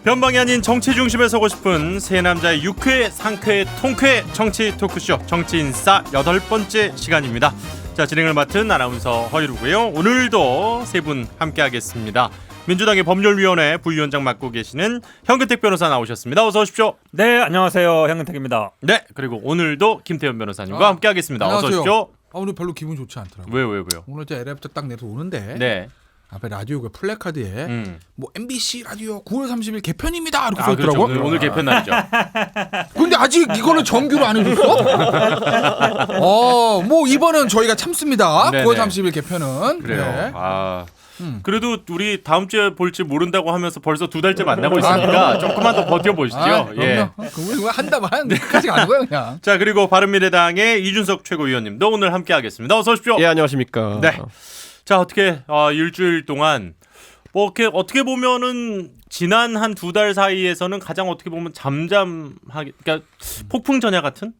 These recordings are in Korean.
변방이 아닌 정치 중심에 서고 싶은 세 남자의 유쾌, 상쾌, 통쾌 정치 토크쇼 정치인싸 8번째 시간입니다. 자, 진행을 맡은 아나운서 허이루고요. 오늘도 세 분 함께하겠습니다. 민주당의 법률위원회 부위원장 맡고 계시는 현근택 변호사 나오셨습니다. 어서 오십시오. 네, 안녕하세요. 현근택입니다. 네, 그리고 오늘도 김태현 변호사님과 함께하겠습니다. 안녕하세요. 어서 오십시오. 오늘 별로 기분 좋지 않더라고요. 왜요? 오늘 제 엘리베이터 딱 내려서 오는데 네. 앞에 라디오가 플래카드에 뭐 MBC 라디오 9월 30일 개편입니다 이렇게 그렇죠. 써있더라고요. 오늘 개편 날이죠. 근데 아직 이거는 정규로 안 해줬어? 뭐 이번은 저희가 참습니다. 네네. 9월 30일 개편은. 그래요. 네. 그래도 우리 다음 주에 볼지 모른다고 하면서 벌써 2달째 만나고 있으니까 조금만 더 버텨보시죠. 예. 그거 한다만 끝까지 가는 거야 그냥. 자, 그리고 바른미래당의 이준석 최고위원님도 오늘 함께하겠습니다. 어서 오십시오. 예, 안녕하십니까. 네. 자, 어떻게 일주일 동안 뭐 이렇게 어떻게 보면은 지난 한 2달 사이에서는 가장 어떻게 보면 잠잠하게, 그러니까 폭풍 전야 같은,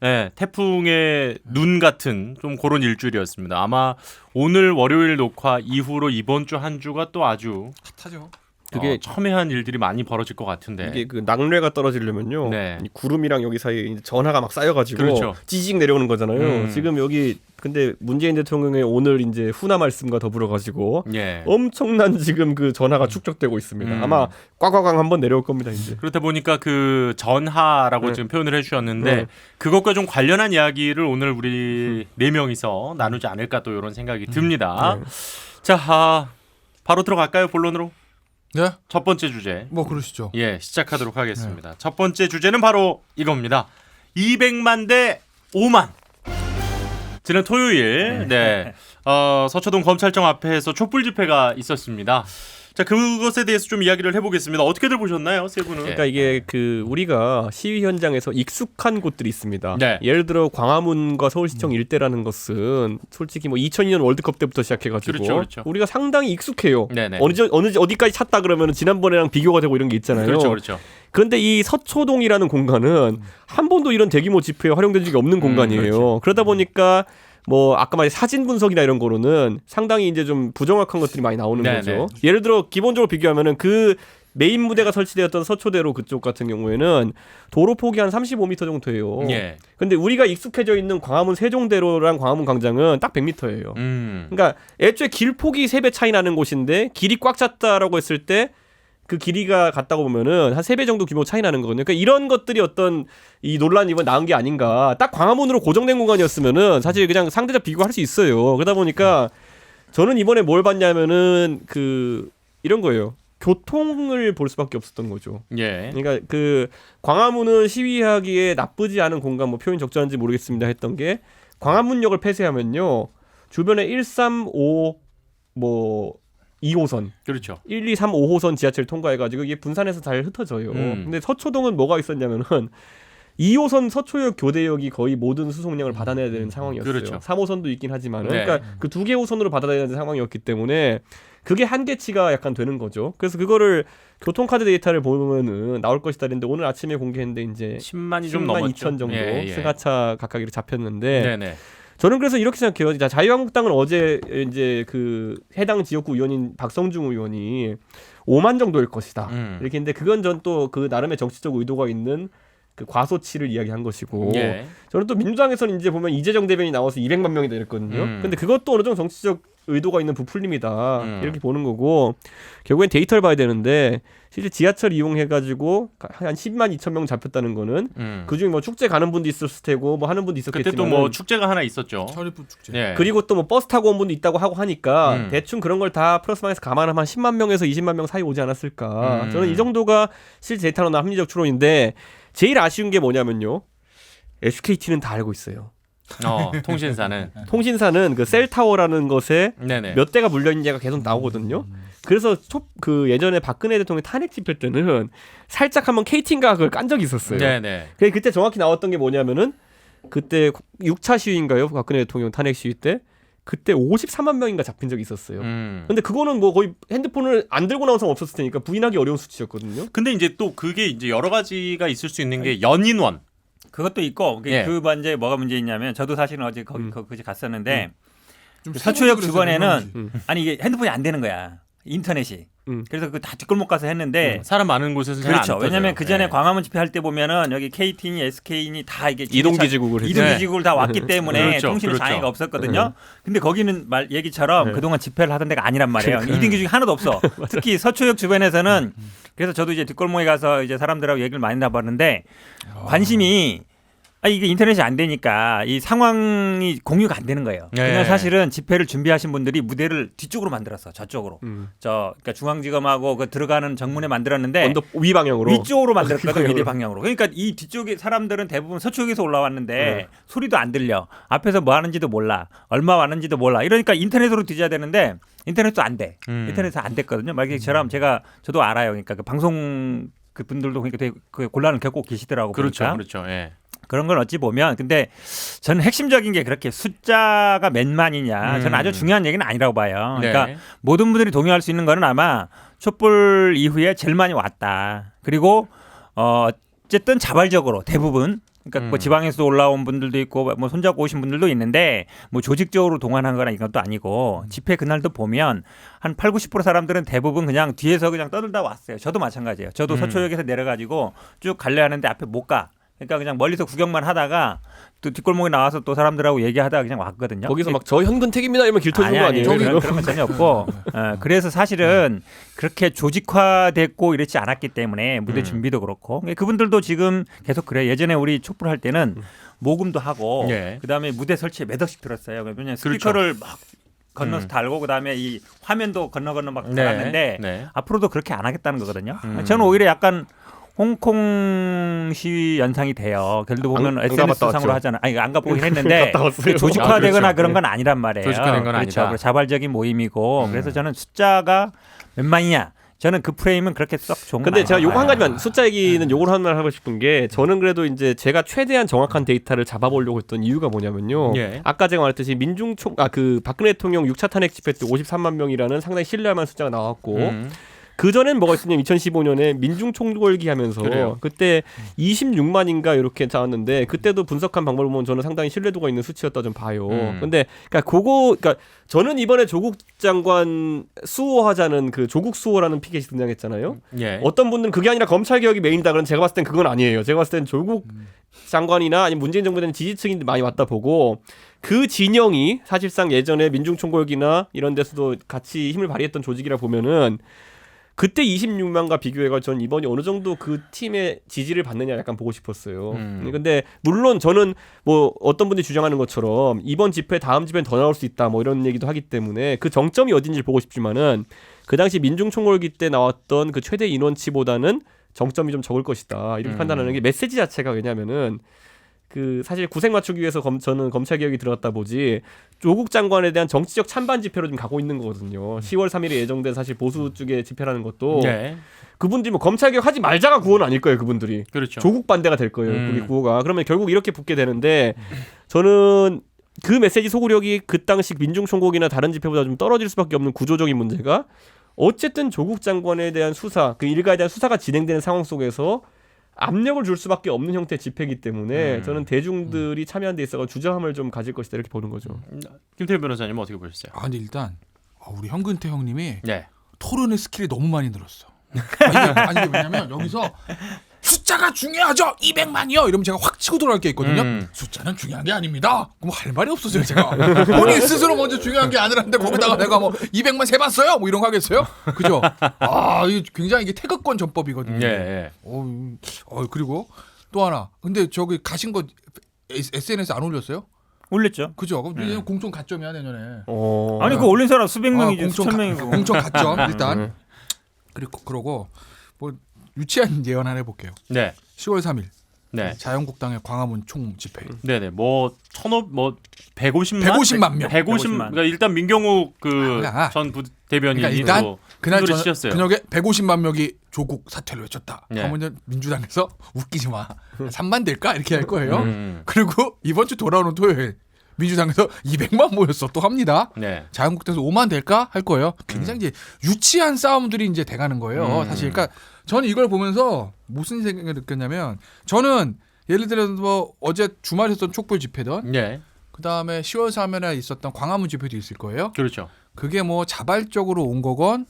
네, 태풍의 눈 같은 좀 그런 일주일이었습니다. 아마 오늘 월요일 녹화 이후로 이번 주 한 주가 또 아주 핫하죠. 그게 첨예한 일들이 많이 벌어질 것 같은데. 이게 그 낙뢰가 떨어지려면요. 네. 이 구름이랑 여기 사이에 이제 전하가 막 쌓여가지고 그렇죠. 찌직 내려오는 거잖아요. 지금 여기 근데 문재인 대통령의 오늘 이제 훈화 말씀과 더불어가지고 예. 엄청난 지금 그 전하가 축적되고 있습니다. 아마 꽉꽉꽉 한번 내려올 겁니다 이제. 그렇다 보니까 그 전하라고 지금 표현을 해주셨는데 그것과 좀 관련한 이야기를 오늘 우리 네 명이서 나누지 않을까 또 이런 생각이 듭니다. 자, 바로 들어갈까요, 본론으로? 네. 첫 번째 주제. 뭐 그러시죠. 예, 시작하도록 하겠습니다. 첫 번째 주제는 바로 이겁니다. 200만 대 5만. 지난 토요일, 네, 서초동 검찰청 앞에서 촛불 집회가 있었습니다. 자, 그것에 대해서 좀 이야기를 해보겠습니다. 어떻게들 보셨나요, 세 분은? 그러니까 이게 그 우리가 시위 현장에서 익숙한 곳들이 있습니다. 네. 예를 들어 광화문과 서울시청 일대라는 것은 솔직히 뭐 2002년 월드컵 때부터 시작해가지고 그렇죠. 우리가 상당히 익숙해요. 네네. 어디까지 찼다 그러면 지난번에랑 비교가 되고 이런 게 있잖아요. 그렇죠. 그런데 이 서초동이라는 공간은 한 번도 이런 대규모 집회에 활용된 적이 없는 공간이에요. 그렇죠. 그러다 보니까 뭐 아까 말한 사진 분석이나 이런 거로는 상당히 이제 좀 부정확한 것들이 많이 나오는 네네. 거죠. 예를 들어 기본적으로 비교하면은 그 메인 무대가 설치되었던 서초대로 그쪽 같은 경우에는 도로 폭이 한 35m 정도예요. 예. 근데 우리가 익숙해져 있는 광화문 세종대로랑 광화문 광장은 딱 100m예요. 그러니까 애초에 길 폭이 3배 차이 나는 곳인데 길이 꽉 찼다라고 했을 때 그 길이가 같다고 보면은 한 3배 정도 규모 차이 나는 거거든요. 그러니까 이런 것들이 어떤 이 논란이 이번 나온 게 아닌가. 딱 광화문으로 고정된 공간이었으면은 사실 그냥 상대적 비교할 수 있어요. 그러다 보니까 저는 이번에 뭘 봤냐면은 그 이런 거예요. 교통을 볼 수밖에 없었던 거죠. 예. 그러니까 그 광화문은 시위하기에 나쁘지 않은 공간, 뭐 표현 적절한지 모르겠습니다 했던 게 광화문역을 폐쇄하면요 주변에 1, 3, 5 뭐 2호선, 그렇죠. 1, 2, 3, 5호선 지하철 통과해가지고 이게 분산해서 잘 흩어져요. 근데 서초동은 뭐가 있었냐면은 2호선 서초역 교대역이 거의 모든 수송량을 받아내야 되는 상황이었어요. 그렇죠. 3호선도 있긴 하지만 네. 그러니까 그 두 개 호선으로 받아내야 되는 상황이었기 때문에 그게 한계치가 약간 되는 거죠. 그래서 그거를 교통카드 데이터를 보면은 나올 것이다 했는데 오늘 아침에 공개했는데 이제 10만이 좀 10만 넘었죠. 2천 정도 예. 승하차 각각 이렇게 잡혔는데 네네. 저는 그래서 이렇게 생각해요. 자, 자유한국당은 어제 이제 그 해당 지역구 의원인 박성중 의원이 5만 정도일 것이다. 이렇게 했는데 그건 전 또 그 나름의 정치적 의도가 있는 그 과소치를 이야기한 것이고 예. 저는 또 민주당에서는 이제 보면 이재정 대변인이 나와서 200만 명이다 이랬거든요. 근데 그것도 어느 정도 정치적 의도가 있는 부풀림이다 이렇게 보는 거고 결국엔 데이터를 봐야 되는데 실제 지하철 이용해가지고 한 10만 2천 명 잡혔다는 거는 그중에 뭐 축제 가는 분도 있었을 테고 뭐 하는 분도 있었겠지만 그때 또 뭐 축제가 하나 있었죠. 서리프 축제. 예. 그리고 또 뭐 버스 타고 온 분도 있다고 하고 하니까 대충 그런 걸 다 플러스 마이너스 감안하면 한 10만 명에서 20만 명 사이 오지 않았을까. 저는 이 정도가 실제 데이터로 나온 합리적 추론인데 제일 아쉬운 게 뭐냐면요. SKT는 다 알고 있어요. 통신사는 통신사는 그 셀타워라는 것에 네네. 몇 대가 물려있는지가 계속 나오거든요. 그래서 그 예전에 박근혜 대통령 탄핵 집회 때는 살짝 한번 KT인가 그걸 깐 적이 있었어요. 네네. 그때 정확히 나왔던 게 뭐냐면은 그때 6차 시위인가요? 박근혜 대통령 탄핵 시위 때 그때 54만 명인가 잡힌 적이 있었어요. 근데 그거는 뭐 거의 핸드폰을 안 들고 나온 사람 없었을 테니까 부인하기 어려운 수치였거든요. 근데 이제 또 그게 이제 여러 가지가 있을 수 있는 게 연인원. 그것도 있고 예. 그 문제 뭐가 문제있냐면 저도 사실은 어제 거기 갔었는데 좀 그 서초역 세부적으로 주변에는 그랬어요. 아니 이게 핸드폰이 안 되는 거야. 인터넷이. 그래서 그 다 뒷골목 가서 했는데 사람 많은 곳에서 잘 그렇죠. 안 왜냐하면 터져요. 그 전에 네. 광화문 집회할 때 보면은 여기 KT니 SK니 다 이게 이동기지국을 했죠. 이동기지국을 다 왔기 때문에 그렇죠. 통신에 그렇죠. 장애가 없었거든요. 근데 거기는 말 얘기처럼 그동안 집회를 하던 데가 아니란 말이에요. 이동기지국이 하나도 없어. 특히 서초역 주변에서는 그래서 저도 이제 뒷골목에 가서 이제 사람들하고 얘기를 많이 나봤는데 관심이 이게 인터넷이 안 되니까 이 상황이 공유가 안 되는 거예요. 네. 그냥 사실은 집회를 준비하신 분들이 무대를 뒤쪽으로 만들었어. 저쪽으로. 그러니까 중앙지검하고 그 들어가는 정문에 만들었는데 언더 위 방향으로. 위쪽으로 만들었거든. 위대 방향으로. 그러니까 이 뒤쪽에 사람들은 대부분 서쪽에서 올라왔는데 소리도 안 들려. 앞에서 뭐 하는지도 몰라. 얼마 왔는지도 몰라. 이러니까 인터넷으로 뒤져야 되는데 인터넷도 안 돼. 인터넷은 안 됐거든요. 말처럼 저도 알아요. 그러니까 그 방송 그 분들도 그러니까 되게 그 곤란을 겪고 계시더라고. 그렇죠, 보니까. 그렇죠. 예. 그런 걸 어찌 보면 근데 저는 핵심적인 게 그렇게 숫자가 몇만이냐 저는 아주 중요한 얘기는 아니라고 봐요. 그러니까 네. 모든 분들이 동의할 수 있는 거는 아마 촛불 이후에 제일 많이 왔다. 그리고 어쨌든 자발적으로 대부분 그러니까 뭐 지방에서 올라온 분들도 있고 뭐 손잡고 오신 분들도 있는데 뭐 조직적으로 동원한 거나 이건 또 아니고 집회 그날도 보면 한 80~90% 사람들은 대부분 그냥 뒤에서 그냥 떠들다 왔어요. 저도 마찬가지예요. 저도 서초역에서 내려가지고 쭉 갈래 하는데 앞에 못 가. 그러니까 그냥 멀리서 구경만 하다가 또 뒷골목에 나와서 또 사람들하고 얘기하다가 그냥 왔거든요. 거기서 막 저 현근택입니다 이러면 길 터지는 거 아니에요? 그런 건 전혀 없고 그래서 사실은 그렇게 조직화됐고 이렇지 않았기 때문에 무대 준비도 그렇고 그분들도 지금 계속 그래요. 예전에 우리 촛불 할 때는 모금도 하고 예. 그다음에 무대 설치에 몇 억씩 들었어요. 왜냐면 스피커를 막 건너서 달고 그다음에 이 화면도 건너 막 달았는데 네. 앞으로도 그렇게 안 하겠다는 거거든요. 저는 오히려 약간 홍콩 시위 연상이 돼요. 결도 보면 안 SNS 가봤다 상으로 왔죠. 하잖아요. 아니 안 가보긴 했는데 갔다 왔어요. 조직화되거나 아, 그렇죠. 그런 건 아니란 말이에요. 조직화된 건 그렇죠. 아니다. 자발적인 모임이고 그래서 저는 숫자가 몇만이냐. 저는 그 프레임은 그렇게 썩 좋은 건 근데 제가 아니에요. 요거 한 가지만 숫자 얘기는 요걸 하나 하고 싶은 게 저는 그래도 이제 제가 최대한 정확한 데이터를 잡아보려고 했던 이유가 뭐냐면요. 예. 아까 제가 말했듯이 그 박근혜 대통령 6차 탄핵 집회 때 53만 명이라는 상당히 신뢰할 만한 숫자가 나왔고 그 전엔 뭐가 있었냐면 2015년에 민중총궐기 하면서 그래요. 그때 26만인가 이렇게 나왔는데 그때도 분석한 방법을 보면 저는 상당히 신뢰도가 있는 수치였다 좀 봐요. 근데 그러니까 저는 이번에 조국 장관 수호하자는 그 조국 수호라는 피켓이 등장했잖아요. 예. 어떤 분들은 그게 아니라 검찰 개혁이 메인이다 그러면 제가 봤을 땐 그건 아니에요. 제가 봤을 땐 조국 장관이나 아니면 문재인 정부에 대한 지지층이 많이 왔다 보고 그 진영이 사실상 예전에 민중총궐기나 이런 데서도 같이 힘을 발휘했던 조직이라 보면은 그때 26만과 비교해가 전 이번이 어느 정도 그 팀의 지지를 받느냐 약간 보고 싶었어요. 근데 물론 저는 뭐 어떤 분들이 주장하는 것처럼 이번 집회 다음 집회는 더 나올 수 있다 뭐 이런 얘기도 하기 때문에 그 정점이 어딘지 보고 싶지만은 그 당시 민중총궐기 때 나왔던 그 최대 인원치보다는 정점이 좀 적을 것이다 이렇게 판단하는 게 메시지 자체가 왜냐면은 그 사실 구색 맞추기 위해서 저는 검찰 개혁이 들어갔다 보지 조국 장관에 대한 정치적 찬반 집회로 좀 가고 있는 거거든요. 10월 3일에 예정된 사실 보수 쪽에 집회라는 것도 예. 그분들이 뭐 검찰 개혁 하지 말자가 구호는 아닐 거예요. 그분들이 그렇죠. 조국 반대가 될 거예요. 우리 구호가 그러면 결국 이렇게 붙게 되는데 저는 그 메시지 소구력이 그 당시 민중총궐기나 다른 집회보다 좀 떨어질 수밖에 없는 구조적인 문제가 어쨌든 조국 장관에 대한 수사 그 일가에 대한 수사가 진행되는 상황 속에서 압력을 줄 수밖에 없는 형태의 집회이기 때문에 저는 대중들이 참여한 데 있어서 주저함을 좀 가질 것이다 이렇게 보는 거죠. 김태현 변호사님 어떻게 보셨어요? 근데 일단 우리 현근태 형님이 네. 토론의 스킬이 너무 많이 늘었어. 이게 왜냐면 여기서 숫자가 중요하죠. 200만이요. 이러면 제가 확 치고 들어갈 게 있거든요. 숫자는 중요한 게 아닙니다. 그럼 할 말이 없었어요. 제가 본인 스스로 먼저 중요한 게 아니라는데 거기다가 내가 뭐 200만 세봤어요? 뭐 이런 거 하겠어요? 그죠? 이게 굉장히 이게 태극권 전법이거든요. 예. 그리고 또 하나. 근데 저기 가신 거 SNS 안 올렸어요? 올렸죠. 그죠? 그럼 공천 가점이야 내년에. 아니 그 올린 사람 수백 명이지 수천 공천 명이고. 공천 가점 일단. 그러고 뭐 유치한 예언 하나 해볼게요. 네. 10월 3일 네. 자유한국당의 광화문 총 집회. 네네. 뭐 150만 150만 명. 150만. 그러니까 일단 민경욱 그 전 부대변인이 그러니까 일단 그날 치셨어요. 저녁에 150만 명이 조국 사퇴를 외쳤다. 네. 하면 민주당에서 웃기지 마. 3만 될까 이렇게 할 거예요. 그리고 이번 주 돌아오는 토요일 민주당에서 200만 모였어 또 합니다. 네. 자유한국당에서 5만 될까 할 거예요. 굉장히 이제 유치한 싸움들이 이제 돼가는 거예요. 사실 그러니까 저는 이걸 보면서 무슨 생각을 느꼈냐면 저는 예를 들어서 뭐 어제 주말에 했던 촛불 집회든 네. 그다음에 10월 3일에 있었던 광화문 집회도 있을 거예요. 그렇죠. 그게 뭐 자발적으로 온 거건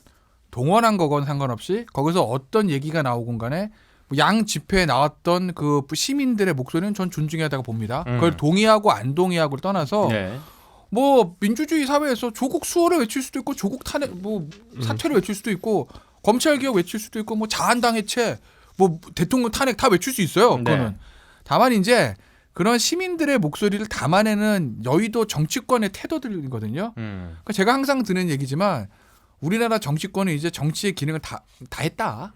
동원한 거건 상관없이 거기서 어떤 얘기가 나오건 간에 양 집회에 나왔던 그 시민들의 목소리는 전 존중해야 한다고 봅니다. 그걸 동의하고 안 동의하고를 떠나서 네. 뭐 민주주의 사회에서 조국 수호를 외칠 수도 있고 조국 탄핵 뭐 사퇴를 외칠 수도 있고 검찰 개혁 외칠 수도 있고 뭐 자한당 해체 뭐 대통령 탄핵 다 외칠 수 있어요. 그거는. 네. 다만 이제 그런 시민들의 목소리를 담아내는 여의도 정치권의 태도들이거든요. 그러니까 제가 항상 드는 얘기지만 우리나라 정치권은 이제 정치의 기능을 다 했다.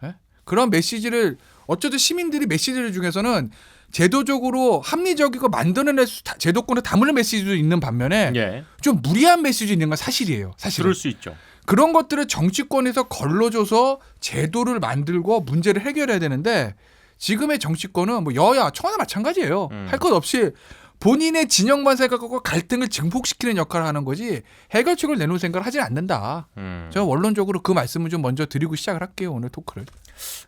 네? 그런 메시지를 어쩌든 시민들이 메시지를 중에서는 제도적으로 합리적이고 만들어낼 제도권에 담을 메시지도 있는 반면에 예. 좀 무리한 메시지 있는 건 사실이에요. 사실은. 그럴 수 있죠. 그런 것들을 정치권에서 걸러줘서 제도를 만들고 문제를 해결해야 되는데 지금의 정치권은 뭐 여야 청와대 마찬가지예요. 할 것 없이 본인의 진영만 생각하고 갈등을 증폭시키는 역할을 하는 거지 해결책을 내놓을 생각을 하진 않는다. 제가 원론적으로 그 말씀을 좀 먼저 드리고 시작을 할게요. 오늘 토크를.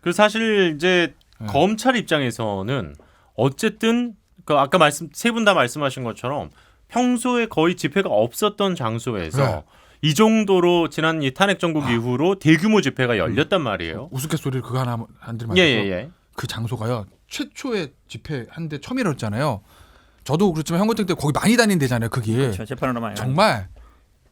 그 사실 이제 네. 검찰 입장에서는 어쨌든 그 아까 세 분 다 말씀하신 것처럼 평소에 거의 집회가 없었던 장소에서 네. 이 정도로 지난 이 탄핵 정국 이후로 대규모 집회가 열렸단 말이에요. 우스갯소리를 그거 하나 안 들면 예예예. 그 장소가요. 최초의 집회 한데 처음 열었잖아요. 저도 그렇지만 형님 때 거기 많이 다닌 데잖아요. 그게 그렇죠. 재판으로 많이 정말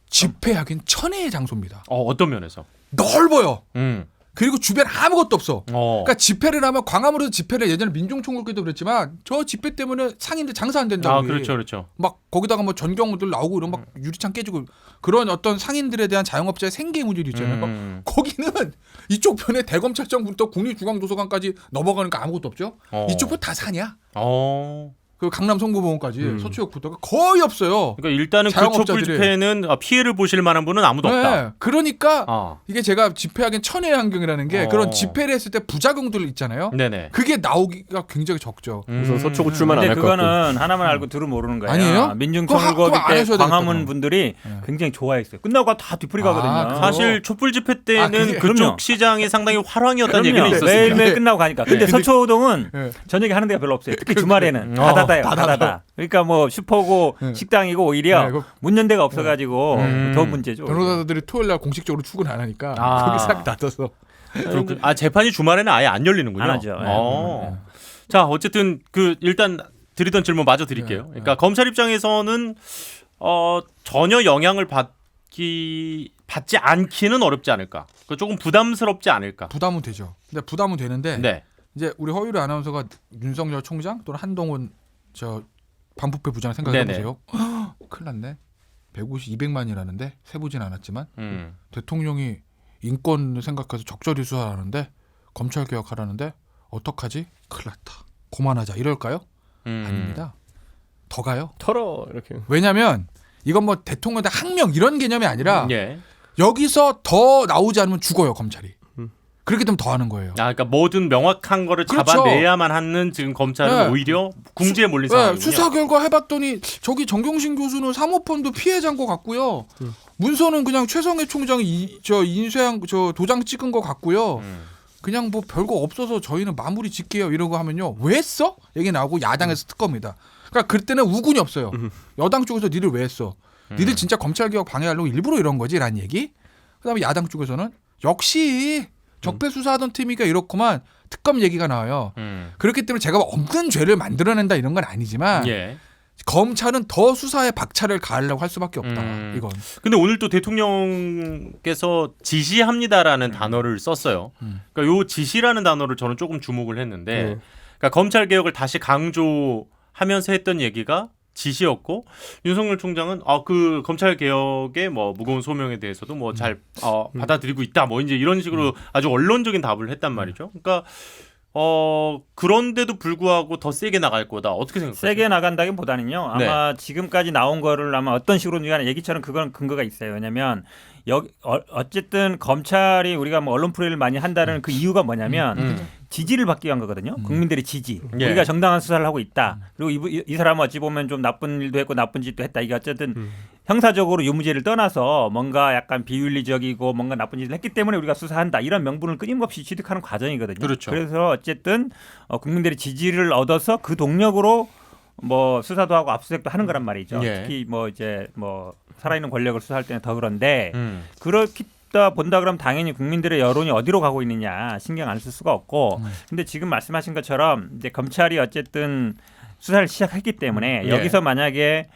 집회하기엔 천혜의 장소입니다. 어떤 면에서? 넓어요. 음. 그리고 주변 아무것도 없어. 어. 그러니까 집회를 하면 광화문에서 집회를 예전에 민중총궐 때도 그랬지만 저 집회 때문에 상인들 장사 안 된다고. 아 그렇죠 그렇죠. 막 거기다가 뭐 전경들 나오고 이런 막 유리창 깨지고 그런 어떤 상인들에 대한 자영업자의 생계 문제도 있잖아요. 거기는 이쪽 편에 대검찰청부터 국립중앙도서관까지 넘어가니까 아무것도 없죠. 이쪽 편 다 산이야. 그 강남 성모병원까지 서초역부터가 거의 없어요. 그러니까 일단은 그 촛불 집회는 피해를 보실 만한 분은 아무도 없다. 네, 그러니까 이게 제가 집회하기엔 천혜의 환경이라는 게 그런 집회를 했을 때 부작용들 있잖아요. 네네. 그게 나오기가 굉장히 적죠. 우선 서초구 출마 안 할 것 같고. 그거는 하나만 알고 둘은 모르는 거예요. 아니에요? 민중총궐 그거 안 때 하셔야 광화문 되겠다고. 분들이 굉장히 좋아했어요. 끝나고 다 뒤풀이 가거든요. 사실 촛불 집회 때는 그쪽 그럼요. 시장이 상당히 활황이었다는 그럼요. 얘기는 있었어요. 매일매일 끝나고 가니까. 근데 서초동은 네. 저녁에 하는 데가 별로 없어요. 특히 주말에는 다 닫아요. 다 닫아. 그러니까 뭐 슈퍼고 식당이고 오히려 문 연 데가 없어가지고 더 문제죠. 변호사들이 토요일 날 공식적으로 출근 안 하니까 거기 싹 닫아서. 재판이 주말에는 아예 안 열리는군요. 안 하죠. 네. 자 어쨌든 일단 드리던 질문 마저 드릴게요. 그러니까 검찰 입장에서는 전혀 영향을 받지 않기는 어렵지 않을까. 조금 부담스럽지 않을까. 부담은 되죠. 근데 부담은 되는데 네. 이제 우리 허유리 아나운서가 윤석열 총장 또는 한동훈 반부패 부장 생각해보세요. 큰일 났네. 150, 200만이라는데 세보진 않았지만 대통령이 인권 생각해서 적절히 수사하는데 검찰 개혁하라는데 어떡하지? 큰일 났다. 그만하자 이럴까요? 아닙니다. 더 가요. 털어 이렇게. 왜냐하면 이건 뭐 대통령의 항명 이런 개념이 아니라 예. 여기서 더 나오지 않으면 죽어요 검찰이. 그렇게 되면 더 하는 거예요. 그러니까 뭐든 명확한 거를 그렇죠. 잡아내야만 하는 지금 검찰은 네. 오히려 궁지에 몰린 상황이군요. 수사 결과 해봤더니 저기 정경심 교수는 사모펀드 피해자인 것 같고요. 문서는 그냥 최성해 총장이 인쇄한 도장 찍은 것 같고요. 그냥 뭐 별거 없어서 저희는 마무리 짓게요 이러고 하면요. 왜 했어? 얘기 나오고 야당에서 특검이다. 그러니까 그때는 우군이 없어요. 여당 쪽에서 니들 왜 했어? 니들 진짜 검찰개혁 방해하려고 일부러 이런 거지? 라는 얘기. 그다음에 야당 쪽에서는 역시 적폐 수사하던 팀이니까 이렇구만 특검 얘기가 나와요. 그렇기 때문에 제가 없는 죄를 만들어낸다 이런 건 아니지만 예. 검찰은 더 수사에 박차를 가하려고 할 수밖에 없다. 이건. 근데 오늘 또 대통령께서 지시합니다라는 단어를 썼어요. 그러니까 요 지시라는 단어를 저는 조금 주목을 했는데 그러니까 검찰 개혁을 다시 강조하면서 했던 얘기가 지시였고 윤석열 총장은 그 검찰 개혁의 뭐 무거운 소명에 대해서도 뭐 잘 받아들이고 있다 뭐 이제 이런 식으로 아주 원론적인 답을 했단 말이죠. 그러니까 그런데도 불구하고 더 세게 나갈 거다. 어떻게 생각하세요? 세게 나간다기보다는요. 아마 지금까지 나온 거를 아마 어떤 식으로든 간에 얘기처럼 그건 근거가 있어요. 왜냐하면 어쨌든 검찰이 우리가 뭐 언론 프레이를 많이 한다는 그 이유가 뭐냐면 지지를 받기 위한 거거든요. 국민들의 지지. 예. 우리가 정당한 수사를 하고 있다. 그리고 이 사람은 어찌 보면 좀 나쁜 일도 했고 나쁜 짓도 했다. 이게 어쨌든 형사적으로 유무죄를 떠나서 뭔가 약간 비윤리적이고 뭔가 나쁜 짓을 했기 때문에 우리가 수사한다. 이런 명분을 끊임없이 취득하는 과정이거든요. 그렇죠. 그래서 어쨌든 국민들의 지지를 얻어서 그 동력으로 뭐 수사도 하고 압수수색도 하는 거란 말이죠. 예. 특히 뭐 이제 뭐 살아있는 권력을 수사할 때는 더 그런데 그렇기 없다 본다 그러면 당연히 국민들의 여론이 어디로 가고 있느냐 신경 안 쓸 수가 없고 근데 지금 말씀하신 것처럼 이제 검찰이 어쨌든 수사를 시작했기 때문에 여기서 만약에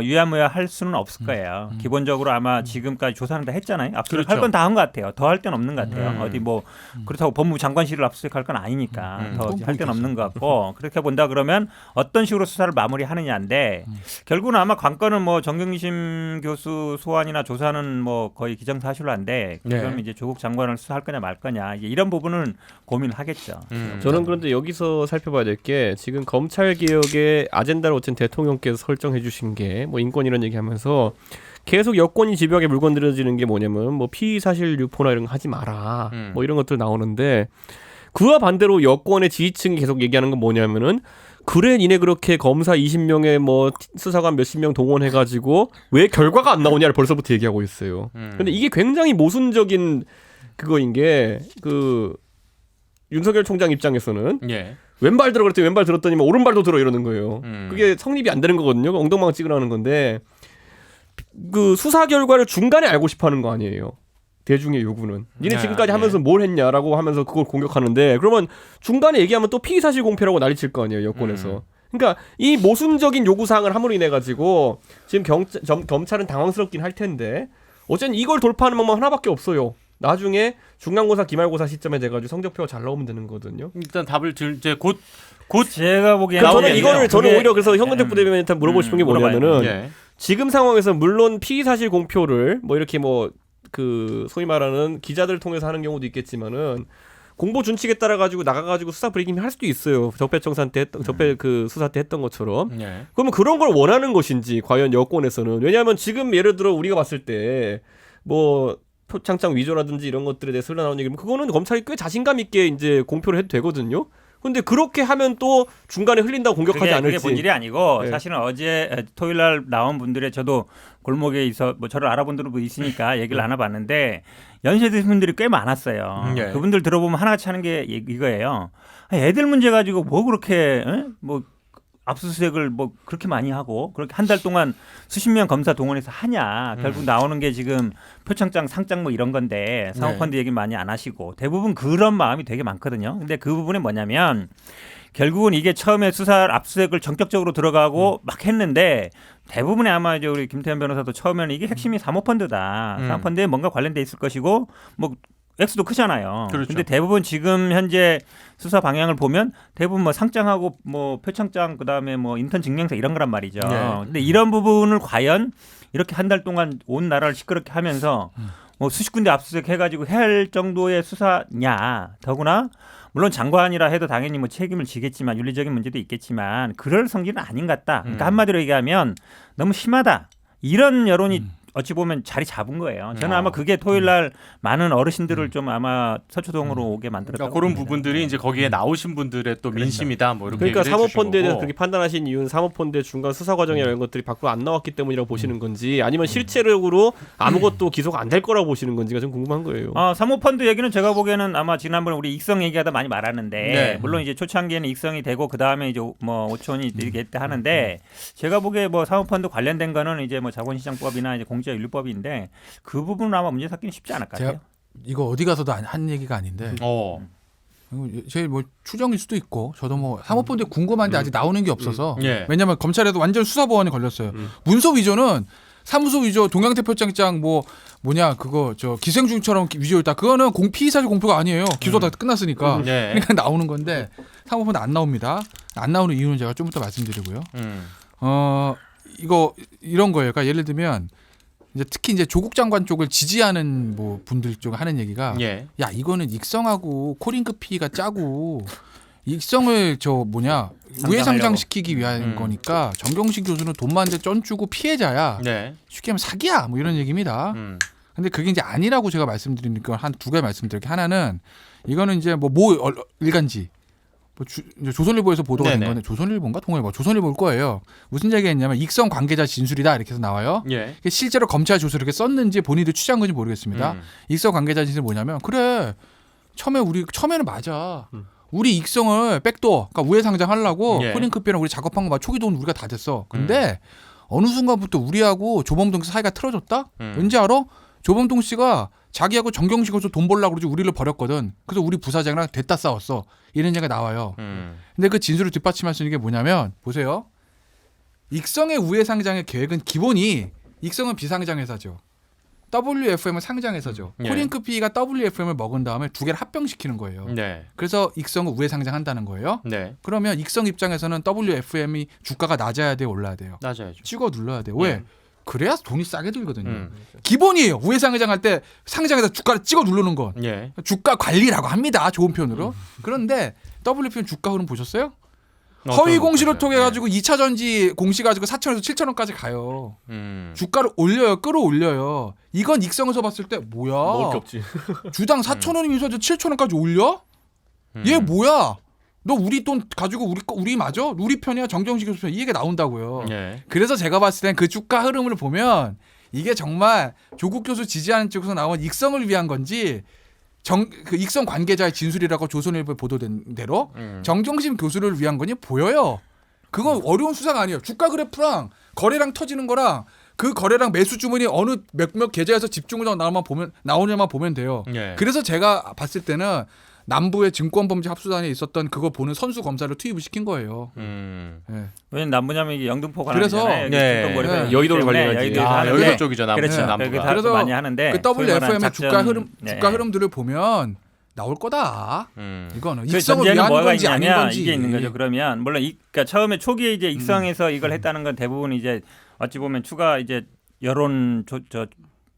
유야무야 할 수는 없을 거예요. 기본적으로 아마 지금까지 조사는 다 했잖아요. 압수수색 할 건 다 한 것 같아요. 더 할 건 없는 것 같아요. 어디 뭐 그렇다고 법무부 장관실을 압수수색할 건 아니니까 더 할 건 없는 것 같고 그렇게 본다 그러면 어떤 식으로 수사를 마무리하느냐인데 결국은 아마 관건은 뭐 정경심 교수 소환이나 조사는 뭐 거의 기정사실화인데 그럼 이제 조국 장관을 수사할 거냐 말 거냐 이제 이런 부분은 고민을 하겠죠. 저는 그런데 여기서 살펴봐야 될 게 지금 검찰 개혁의 아젠다를 어쨌든 대통령께서 설정해 주신 게 뭐 인권 이런 얘기하면서 계속 여권이 집요하게 물건들어지는 게 뭐냐면 뭐 피의 사실 유포나 이런 거 하지 마라 뭐 이런 것들 나오는데 그와 반대로 여권의 지지층이 계속 얘기하는 건 뭐냐면은 그래 니네 그렇게 검사 20명에 뭐 수사관 몇십 명 동원해가지고 왜 결과가 안 나오냐를 벌써부터 얘기하고 있어요. 근데 이게 굉장히 모순적인 그거인 게 그 윤석열 총장 입장에서는 왼발 들어 그랬더니 왼발 들었더니 뭐 오른발도 들어 이러는 거예요. 그게 성립이 안 되는 거거든요. 엉덩방 찍으라는 건데 그 수사 결과를 중간에 알고 싶어하는 거 아니에요. 대중의 요구는. 니네 지금까지 하면서 뭘 했냐라고 하면서 그걸 공격하는데 그러면 중간에 얘기하면 또 피의사실 공표라고 난리칠 거 아니에요. 여권에서. 그러니까 이 모순적인 요구사항을 함으로 인해 가지고 지금 검찰은 당황스럽긴 할 텐데 어쨌든 이걸 돌파하는 방법 하나밖에 없어요. 나중에 중간고사 기말고사 시점에 돼가지고 성적표가 잘 나오면 되는 거거든요. 일단 답을 이제 곧 제가 보기에는 저는 오히려 그래서 현근택 부대변인한테 물어보고 싶은 게 뭐냐면은 지금 상황에서 물론 피의사실 공표를 뭐 이렇게 뭐 그 소위 말하는 기자들을 통해서 하는 경우도 있겠지만은 공보 준칙에 따라 가지고 나가가지고 수사 브리핑 할 수도 있어요. 적폐청산 때 적폐 그 수사 때 했던 것처럼. 그러면 그런 걸 원하는 것인지 과연 여권에서는 왜냐하면 지금 예를 들어 우리가 봤을 때 뭐 표창장 위조라든지 이런 것들에 대해서 흘러나오는 얘기면 그거는 검찰이 꽤 자신감 있게 이제 공표를 해도 되거든요. 근데 그렇게 하면 또 중간에 흘린다고 공격하지 않을지. 그게 본질이 아니고 사실은 어제 토요일 날 나온 분들의 저도 골목에 있어 뭐 저를 알아본 분들도 있으니까 얘기를 나눠봤는데 연세대 분들이 꽤 많았어요. 그분들 들어보면 하나같이 하는 게 이거예요. 애들 문제 가지고 뭐 그렇게 뭐 압수수색을 뭐 그렇게 많이 하고 그렇게 한 달 동안 수십 명 검사 동원해서 하냐. 결국 나오는 게 지금 표창장 상장 뭐 이런 건데 사모펀드 얘기 많이 안 하시고 대부분 그런 마음이 되게 많거든요. 근데 그 부분이 뭐냐면 결국은 이게 처음에 수사 압수수색을 전격적으로 들어가고 막 했는데 대부분의 아마 이제 우리 김태현 변호사도 처음에는 이게 핵심이 사모펀드다. 사모펀드에 뭔가 관련돼 있을 것이고 뭐 액수도 크잖아요. 그렇죠. 근데 대부분 지금 현재 수사 방향을 보면 대부분 뭐 상장하고 뭐 표창장 그다음에 뭐 인턴 증명서 이런 거란 말이죠. 근데 이런 부분을 과연 이렇게 한 달 동안 온 나라를 시끄럽게 하면서 뭐 수십 군데 압수수색 해가지고 할 정도의 수사냐. 더구나 물론 장관이라 해도 당연히 뭐 책임을 지겠지만 윤리적인 문제도 있겠지만 그럴 성질은 아닌 것 같다. 그러니까 한마디로 얘기하면 너무 심하다. 이런 여론이 어찌 보면 자리 잡은 거예요. 저는 아마 그게 토요일 날 많은 어르신들을 좀 아마 서초동으로 오게 만들었다고. 그러니까 그런 부분들이 이제 거기에 나오신 분들의 또 민심이다. 뭐 이렇게 그러니까 사모펀드에 대해서 그렇게 판단하신 이유는 사모펀드의 중간 수사 과정이나 이런 것들이 밖으로 안 나왔기 때문이라고 보시는 건지 아니면 실체적으로 아무것도 기소가 안 될 거라고 보시는 건지가 좀 궁금한 거예요. 사모펀드 얘기는 제가 보기에는 아마 지난번에 우리 익성 얘기하다 많이 말았는데 물론 이제 초창기에는 익성이 되고 그 다음에 이제 뭐 5천이 이렇게 하는데 제가 보기에 뭐 사모펀드 관련된 거는 이제 뭐 자본시장법이나 이제 공직윤리법인데 그 부분은 아마 문제 삼기는 쉽지 않을 것 같아요. 이거 어디 가서도 한 얘기가 아닌데. 제일 뭐 추정일 수도 있고 저도 뭐 사모펀드에 궁금한데 아직 나오는 게 없어서 왜냐면 검찰에도 완전 수사보안이 걸렸어요. 문서 위조는 사무소 위조, 동양대 표창장 뭐냐 그거 저 기생충처럼 위조했다. 그거는 피의사실 공표가 아니에요. 기소 다 끝났으니까. 그러니까 나오는 건데 사모펀드 안 나옵니다. 안 나오는 이유는 제가 좀 이따 말씀드리고요. 이거 이런 거예요. 그러니까 예를 들면 이제 특히 이제 조국 장관 쪽을 지지하는 뭐 분들 쪽 하는 얘기가 야 이거는 익성하고 코링크 피가 짜고 익성을 우회 상장시키기 위한 거니까 정경심 교수는 돈 많은데 쩐 주고 피해자야. 쉽게 하면 사기야. 뭐 이런 얘기입니다. 근데 그게 이제 아니라고 제가 말씀드리니까 한 두 가지 말씀드릴게요. 하나는 이거는 이제 뭐 일간지 이제 조선일보에서 보도가 된 건데 조선일보인가 통일보 조선일보일 거예요. 무슨 얘기했냐면 익성 관계자 진술이다 이렇게 해서 나와요. 실제로 검찰 조서를 이렇게 썼는지 본인들 취재한 건지 모르겠습니다. 익성 관계자 진술이 뭐냐면 그래 처음에는 맞아. 우리 익성을 백도어 그러니까 우회 상장하려고 코링크피랑 우리 작업한 거 초기 돈 우리가 다 됐어. 근데 어느 순간부터 우리하고 조범동 사이가 틀어졌다. 왠지 알아? 조범동 씨가 자기하고 정경식 교수 돈 벌려고 그러지 우리를 버렸거든. 그래서 우리 부사장이랑 됐다 싸웠어. 이런 얘기가 나와요. 근데 그 진술을 뒷받침할 수 있는 게 뭐냐면 보세요. 익성의 우회 상장의 계획은 기본이 익성은 비상장 회사죠. WFM은 상장회사죠. 예. 코링크피가 WFM을 먹은 다음에 두 개를 합병시키는 거예요. 네. 그래서 익성을 우회 상장한다는 거예요. 네. 그러면 익성 입장에서는 WFM이 주가가 낮아야 돼요, 올라야 돼요. 낮아야죠. 찍어 눌러야 돼요. 왜? 그래야 돈이 싸게 들거든요. 네. 기본이에요. 우회 상장할 때 상장해서 주가를 찍어 누르는 건. 예. 주가 관리라고 합니다. 좋은 표현으로. 그런데 WFM 주가 흐름 보셨어요? 허위 공시를 통해 가지고 2차 전지 공시 가지고 4,000원에서 7,000원까지 가요. 주가를 올려요. 끌어올려요. 이건 익성에서 봤을 때 뭐야? 먹을 게 없지. 주당 4,000원이면서 7,000원까지 올려? 얘 뭐야? 너 우리 돈 가지고 우리 맞아? 우리 편이야? 정경식 교수 편? 이 얘기가 나온다고요. 예. 그래서 제가 봤을 땐 그 주가 흐름을 보면 이게 정말 조국 교수 지지하는 쪽에서 나온 익성을 위한 건지 그 익성 관계자의 진술이라고 조선일보에 보도된 대로 정경심 교수를 위한 거니 보여요. 그건 어려운 수사가 아니에요. 주가 그래프랑 거래량 터지는 거랑 그 거래량 매수 주문이 어느 몇몇 계좌에서 집중으로 나오냐만 보면 돼요. 예. 그래서 제가 봤을 때는 남부의 증권범죄 합수단에 있었던 그거 보는 선수 검사를 투입을 시킨 거예요. 예. 왜냐면 남부냐면 이게 영등포가 그래서 네. 여의도를 관리하지. 여의도 쪽이죠. 그렇죠. 남부가. 그래서 많이 하는데 그 WFM의 작전, 주가 흐름들을 보면 나올 거다. 이거는 그 익성을 전제는 위한 뭐가 건지 아닌 있냐면 건지 이게 있는 거죠. 그러면 물론 그러니까 처음에 초기에 이제 익성에서 이걸 했다는 건 대부분 이제 어찌 보면 추가 이제 여론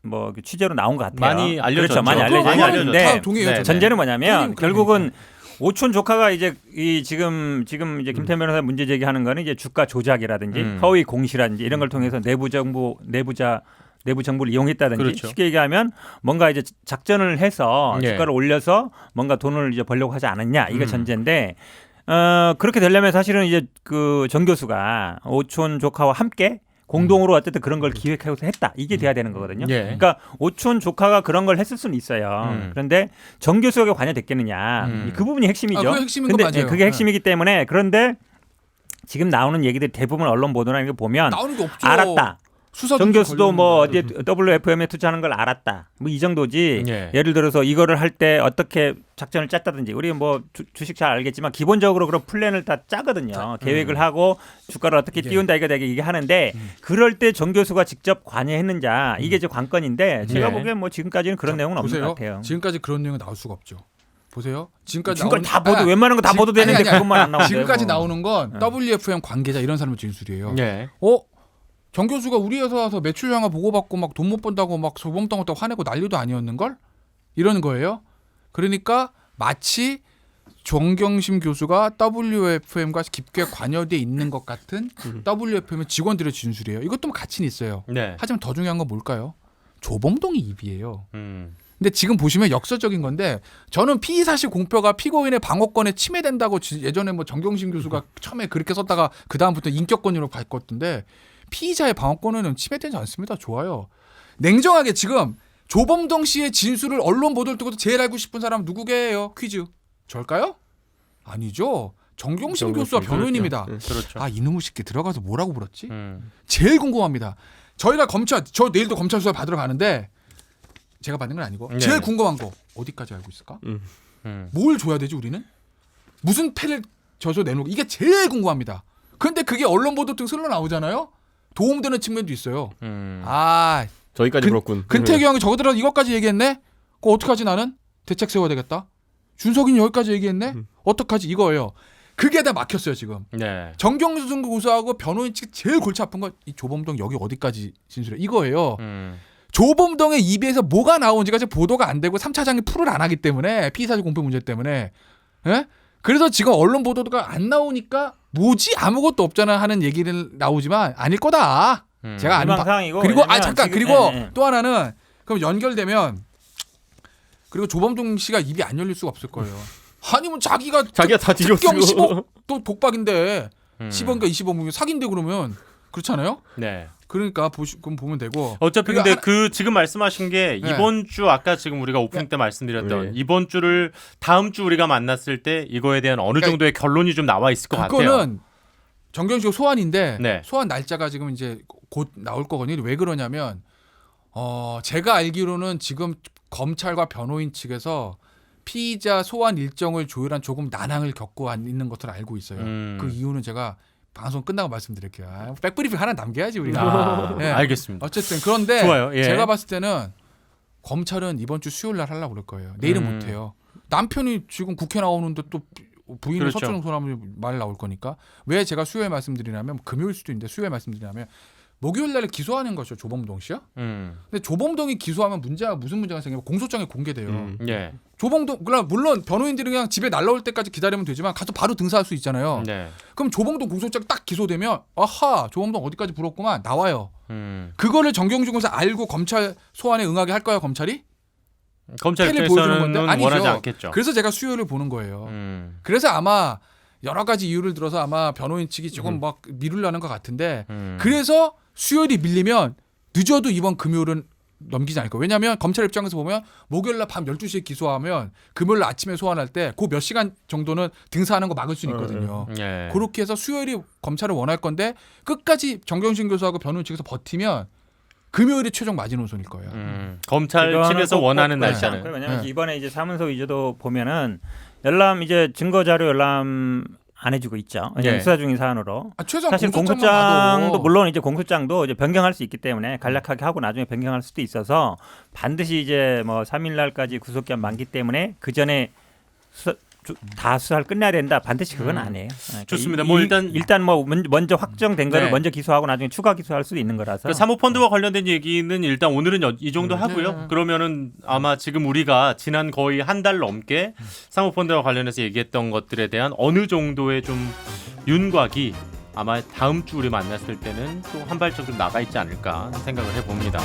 뭐 취재로 나온 것 같아요. 많이 알려졌죠. 그렇죠. 많이 그거 많이 알려졌는데 다 동의해요. 네. 전제는 뭐냐면 그러니까. 결국은 오촌 조카가 이제 이 지금 이제 김태현 변호사 문제 제기하는 거는 이제 주가 조작이라든지 허위 공시라든지 이런 걸 통해서 내부 정보를 이용했다든지 그렇죠. 쉽게 얘기하면 뭔가 이제 작전을 해서 예. 주가를 올려서 뭔가 돈을 이제 벌려고 하지 않았냐 이게 전제인데 그렇게 되려면 사실은 이제 그 정 교수가 오촌 조카와 함께 공동으로 어쨌든 그런 걸 기획해서 했다. 이게 돼야 되는 거거든요. 예. 그러니까 오촌 조카가 그런 걸 했을 수는 있어요. 그런데 정 교수가 관여됐겠느냐. 그 부분이 핵심이죠. 그게 핵심인 거 근데 맞아요. 그게 핵심이기 때문에 그런데 지금 나오는 얘기들 대부분 언론 보도라는 거 보면 나오는 게 없죠. 알았다. 수사 정 교수도 뭐 어디에 걸리는 WFM에 투자하는 걸 알았다. 뭐 이 정도지. 예. 예를 들어서 이거를 할 때 어떻게 작전을 짰다든지 우리 뭐 주식 잘 알겠지만 기본적으로 그런 플랜을 다 짜거든요. 계획을 하고 주가를 어떻게 띄운다 이거 되게 이게 하는데 그럴 때 정 교수가 직접 관여했는자 이게 이제 관건인데 제가 예. 보기엔 뭐 지금까지는 그런 내용은 없는 보세요. 것 같아요. 지금까지 그런 내용이 나올 수가 없죠. 보세요. 지금까지 다 보도 웬만한 거 다 보도되는데 그것만 안 나오는데 지금까지 뭐. 나오는 건 WFM 관계자 이런 사람의 진술이에요. 예. 정 교수가 우리 회사 와서 매출 향화 보고받고 막 돈 못 번다고 막 소범덩어덩 화내고 난리도 아니었는걸? 이러는 거예요. 그러니까 마치 정경심 교수가 WFM과 깊게 관여돼 있는 것 같은 WFM의 직원들의 진술이에요. 이것도 뭐 가치는 있어요. 네. 하지만 더 중요한 건 뭘까요? 조범동이 입이에요. 음. 근데 지금 보시면 역설적인 건데 저는 피의 사실 공표가 피고인의 방어권에 침해된다고 예전에 뭐 정경심 교수가 처음에 그렇게 썼다가 그 다음부터 인격권으로 바꿨던데 피의자의 방어권에는 침해되지 않습니다. 좋아요. 냉정하게 지금 조범동 씨의 진술을 언론 보도를 두고 제일 알고 싶은 사람 누구게요? 퀴즈. 저일까요? 아니죠. 정경심 교수와 변호인입니다. 그렇죠. 아 이놈의 새끼 들어가서 뭐라고 물었지? 음. 제일 궁금합니다. 저희가 저 내일도 검찰 수사 받으러 가는데 제가 받는 건 아니고 네. 제일 궁금한 거 어디까지 알고 있을까? 뭘 줘야 되지 우리는? 무슨 패를 져서 내놓고 이게 제일 궁금합니다. 근데 그게 언론 보도 등 흘러 나오잖아요. 도움되는 측면도 있어요. 저기까지 물었군. 근태규 형이 저거 들어서 이것까지 얘기했네? 그거 어떡하지 나는? 대책 세워야 되겠다. 준석이는 여기까지 얘기했네? 어떡하지 이거예요. 그게 다 막혔어요 지금. 네. 정경수 교수하고 변호인 측 제일 골치 아픈 건 이 조범동 여기 어디까지 진술해 이거예요. 조범동의 입에서 뭐가 나온지가 지금 보도가 안 되고 3차장이 풀을 안 하기 때문에 피의사실 공표 문제 때문에 예? 그래서 지금 언론 보도가 안 나오니까 뭐지 아무것도 없잖아 하는 얘기를 나오지만 아닐 거다. 제가 아는 희망사항이고 그리고 왜냐면 잠깐 지금- 그리고 예. 또 하나는 그럼 연결되면 그리고 조범동 씨가 입이 안 열릴 수가 없을 거예요. 아니면 자기가 다 뒤집어 특경 쓰고. 10억 또 독박인데 10억인가 20억이면 사기인데 그러면 그렇잖아요. 네. 그러니까 그럼 보면 되고. 어차피 그리고 근데 그 지금 말씀하신 게 네. 이번 주 아까 지금 우리가 오프닝 때 말씀드렸던 네. 이번 주를 다음 주 우리가 만났을 때 이거에 대한 어느 그러니까 정도의 결론이 좀 나와 있을 것 같아요. 그거는 정경식 소환인데 네. 소환 날짜가 지금 이제 곧 나올 거거든요. 왜 그러냐면 제가 알기로는 지금 검찰과 변호인 측에서 피의자 소환 일정을 조율한 조금 난항을 겪고 있는 것으로 알고 있어요. 그 이유는 제가 방송 끝나고 말씀드릴게요. 백브리핑 하나 남겨야지 우리가. 예. 알겠습니다. 어쨌든 그런데 좋아요. 예. 제가 봤을 때는 검찰은 이번 주 수요일 날 하려고 그럴 거예요. 내일은 못 해요. 남편이 지금 국회 나오는데 또 부인이 그렇죠. 서초동 소나무 말 나올 거니까. 왜 제가 수요일 말씀드리냐면 금요일 수도 있는데 수요일 말씀드리냐면 목요일 날에 기소하는 것이죠. 조범동 씨요. 근데 조범동이 기소하면 무슨 문제가 생기면 공소장이 공개돼요. 예. 조범동 물론 변호인들이 그냥 집에 날라올 때까지 기다리면 되지만 가서 바로 등사할 수 있잖아요. 네. 그럼 조범동 공소장 딱 기소되면 아하 조범동 어디까지 불었구만 나와요. 음. 그거를 정경심에서 알고 검찰 소환에 응하게 할 거예요 검찰이? 검찰 팬을 보여주는 입장에서는 건데 아니죠. 원하지 않겠죠. 그래서 제가 수요일을 보는 거예요. 음. 그래서 아마 여러 가지 이유를 들어서 아마 변호인 측이 조금 막 미루려는 것 같은데 그래서 수요일이 밀리면 늦어도 이번 금요일은 넘기지 않을 거예요. 왜냐하면 검찰 입장에서 보면 목요일 날 밤 12시에 기소하면 금요일 날 아침에 소환할 때 그 몇 시간 정도는 등사하는 거 막을 수 있거든요. 예. 그렇게 해서 수요일이 검찰을 원할 건데 끝까지 정경심 교수하고 변호인 측에서 버티면 금요일이 최종 마지노선일 거예요. 검찰 측에서 원하는 날짜는. 왜냐하면 네. 이번에 이제 사문서 위조도 보면은 열람 이제 증거 자료 열람 안 해주고 있죠. 예. 수사 중인 사안으로. 최소한 사실 공소장만 공소장도 봐도. 물론 이제 공소장도 이제 변경할 수 있기 때문에 간략하게 하고 나중에 변경할 수도 있어서 반드시 이제 뭐 3일 날까지 구속기한 많기 때문에 그 전에 다 수사를 끝내야 된다. 반드시 그건 아니에요. 그러니까 좋습니다. 뭐 일단 뭐 먼저 확정된 거를 네. 먼저 기소하고 나중에 추가 기소할 수도 있는 거라서. 그러니까 사모펀드와 관련된 얘기는 일단 오늘은 이 정도 하고요. 그러면은 아마 지금 우리가 지난 거의 한 달 넘게 사모펀드와 관련해서 얘기했던 것들에 대한 어느 정도의 좀 윤곽이 아마 다음 주 우리 만났을 때는 또 한 발짝 좀 나가 있지 않을까 생각을 해봅니다.